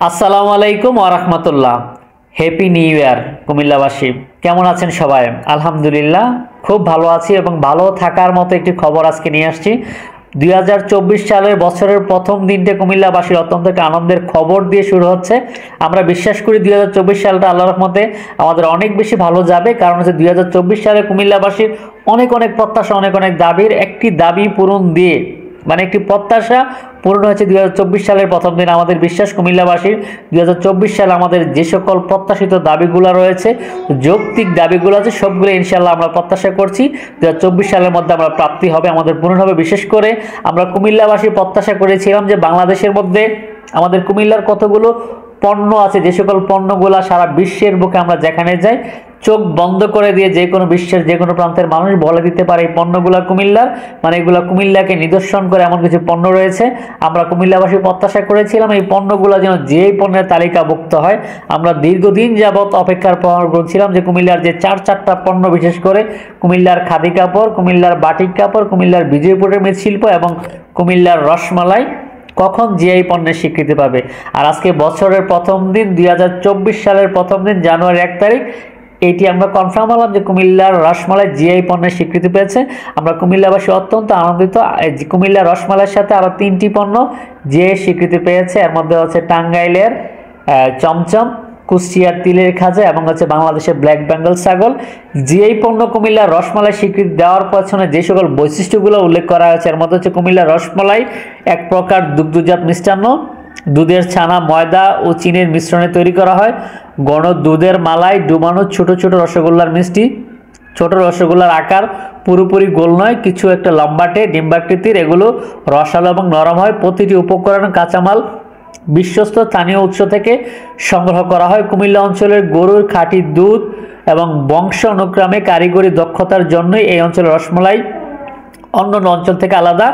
আসসালামু আলাইকুম ওয়া রাহমাতুল্লাহ। হ্যাপি নিউ ইয়ার কুমিল্লাবাসী, কেমন আছেন সবাই? আলহামদুলিল্লাহ খুব ভালো আছি এবং ভালো থাকার মতো একটি খবর আজকে নিয়ে আসছি। 2024 সালের বছরের প্রথম দিনটা কুমিল্লাবাসীর অত্যন্ত একটা আনন্দের খবর দিয়ে শুরু হচ্ছে। আমরা বিশ্বাস করি 2024 সালটা আল্লাহর রহমতে আমাদের অনেক বেশি ভালো যাবে, কারণ হচ্ছে 2024 সালে কুমিল্লাবাসীর অনেক প্রত্যাশা, অনেক দাবির একটি দাবি পূরণ দিয়ে, মানে একটি প্রত্যাশা পূর্ণ হয়েছে 2024 সালের প্রথম দিন। আমাদের বিশ্বাস কুমিল্লাবাসীর 2024 সালে আমাদের যে সকল প্রত্যাশিত দাবিগুলো রয়েছে, যৌক্তিক দাবিগুলো আছে, সবগুলো ইনশাল্লাহ আমরা প্রত্যাশা করছি 2024 সালের মধ্যে আমরা প্রাপ্তি হবে, আমাদের পূরণ হবে। বিশেষ করে আমরা কুমিল্লাবাসী প্রত্যাশা করেছিলাম যে বাংলাদেশের মধ্যে আমাদের কুমিল্লার কতগুলো পণ্য আছে, যে সকল পণ্যগুলো সারা বিশ্বের বুকে আমরা যেখানে যাই চোখ বন্ধ করে দিয়ে যে কোনো বিশ্বের যে কোনো প্রান্তের মানুষ বলে দিতে পারে এই পণ্যগুলো কুমিল্লার, মানে এগুলো কুমিল্লাকে নিদর্শন করে এমন কিছু পণ্য রয়েছে। আমরা কুমিল্লাবাসী প্রত্যাশা করেছিলাম এই পণ্যগুলো যেন যেই পণ্যের তালিকাভুক্ত হয়। আমরা দীর্ঘদিন যাবৎ অপেক্ষার পর বলছিলাম যে কুমিল্লার যে চারটা পণ্য, বিশেষ করে কুমিল্লার খাদি কাপড়, কুমিল্লার বাটিক কাপড়, কুমিল্লার বিজয়পুরের মৃৎশিল্প এবং কুমিল্লার রসমালাই কখন জিআই পণ্যের স্বীকৃতি পাবে। আর আজকে বছরের প্রথম দিন 2024 সালের প্রথম দিন জানুয়ারি 1 তারিখ এটি আমরা কনফার্ম হলাম যে কুমিল্লার রসমালাই জিআই পণ্যের স্বীকৃতি পেয়েছে। আমরা কুমিল্লাবাসী অত্যন্ত আনন্দিত। কুমিল্লার রসমালাইয়ের সাথে আরও 3টি পণ্য জিআই স্বীকৃতি পেয়েছে। এর মধ্যে হচ্ছে টাঙ্গাইলের চমচম, কুষ্টিয়ার তিলের খাজা এবং হচ্ছে বাংলাদেশের ব্ল্যাক বেঙ্গল ছাগল। জিআই পণ্য কুমিল্লার রসমালাই স্বীকৃতি দেওয়ার পেছনে যে সকল বৈশিষ্ট্যগুলো উল্লেখ করা হয়েছে, এর মধ্যে হচ্ছে কুমিল্লার রসমালাই এক প্রকার দুগ্ধজাত মিষ্টান্ন, দুধের ছানা, ময়দা ও চিনির মিশ্রণে তৈরি করা হয়। গণ দুধের মালাই ডুবানো ছোট ছোট রসগোল্লার মিষ্টি। ছোট রসগোল্লার আকার পুরোপুরি গোল নয়, কিছু একটা লম্বাটে ডিম্বাকৃতির। এগুলো রসালো এবং নরম হয়। প্রতিটি উপকরণ কাঁচামাল বিশ্বস্ত স্থানীয় উৎস থেকে সংগ্রহ করা হয়। কুমিল্লা অঞ্চলের গরুর খাঁটি দুধ এবং বংশ অনুক্রমে কারিগরি দক্ষতার জন্যই এই অঞ্চলের রসমালাই অন্য অঞ্চল থেকে আলাদা।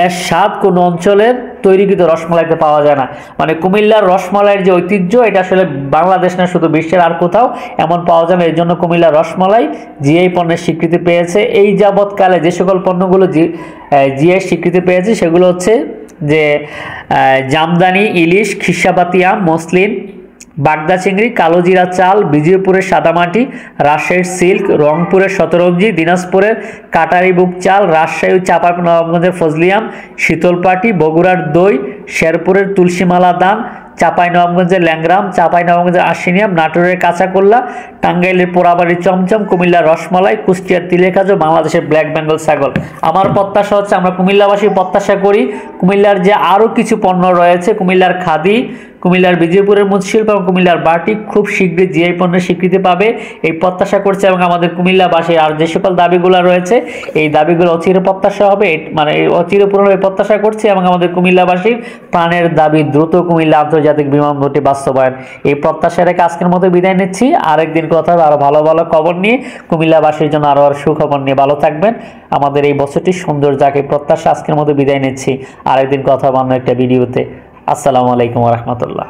এর স্বাদ কোনো অঞ্চলের তৈরিকৃত রসমালাইতে পাওয়া যায় না। মানে কুমিল্লার রসমালাইয়ের যে ঐতিহ্য, এটা আসলে বাংলাদেশ না, শুধু বিশ্বের আর কোথাও এমন পাওয়া যায় না। এর জন্য কুমিল্লার রসমালাই জিআই পণ্যের স্বীকৃতি পেয়েছে। এই যাবৎকালে যে সকল পণ্যগুলো জিআই স্বীকৃতি পেয়েছে সেগুলো হচ্ছে যে জামদানি, ইলিশ, খিসাপাতি আম, মসলিন, বাগদা চিংড়ি, কালোজিরা চাল, বিজয়পুরের সাদামাটি, রাজশাহীর সিল্ক, রংপুরের শতরঞ্জি, দিনাজপুরের কাটারি বুক চাল, রাজশাহী ও চাঁপাইনবাবগঞ্জের ফজলিয়াম, শীতলপাটি, বগুড়ার দই, শেরপুরের তুলসীমালা দান, চাঁপাইনবাবগঞ্জের ল্যাংরাম, চাঁপাইনবাবগঞ্জের আশিনিয়াম, নাটোরের কাঁচাকোল্লা, টাঙ্গাইলের পোড়াবাড়ির চমচম, কুমিল্লার রসমালাই, কুষ্টিয়ার তিলের খাজা, বাংলাদেশের ব্ল্যাক বেঙ্গল ছাগল। আমার প্রত্যাশা হচ্ছে, আমরা কুমিল্লাবাসী প্রত্যাশা করি কুমিল্লার যে আরও কিছু পণ্য রয়েছে, কুমিল্লার খাদি, কুমিল্লার বিজয়পুরের মৃৎশিল্প এবং কুমিল্লার বাটিক খুব শীঘ্রই জিআই পণ্যের স্বীকৃতি পাবে এই প্রত্যাশা করছে। এবং আমাদের কুমিল্লাবাসী আর যে সকল দাবিগুলো রয়েছে এই দাবিগুলো অচিরে প্রত্যাশা হবে, মানে অচিরে পূরণ হবে প্রত্যাশা করছি। এবং আমাদের কুমিল্লাবাসীর প্রাণের দাবি দ্রুত কুমিল্লা আন্তর্জাতিক বিমানবন্দরটি বাস্তবায়ন, এই প্রত্যাশা রেখে আজকের মতো বিদায় নিচ্ছি। আরেকদিন কথা হবে আরও ভালো ভালো খবর নিয়ে, কুমিল্লাবাসীর জন্য আরও সুখবর নিয়ে। ভালো থাকবেন। আমাদের এই বছরটি সুন্দর যাকে প্রত্যাশা আজকের মতো বিদায় নিচ্ছি। আরেকদিন কথা হবে অন্য একটা ভিডিওতে। আসসালামু আলাইকুম ওয়া রাহমাতুল্লাহ।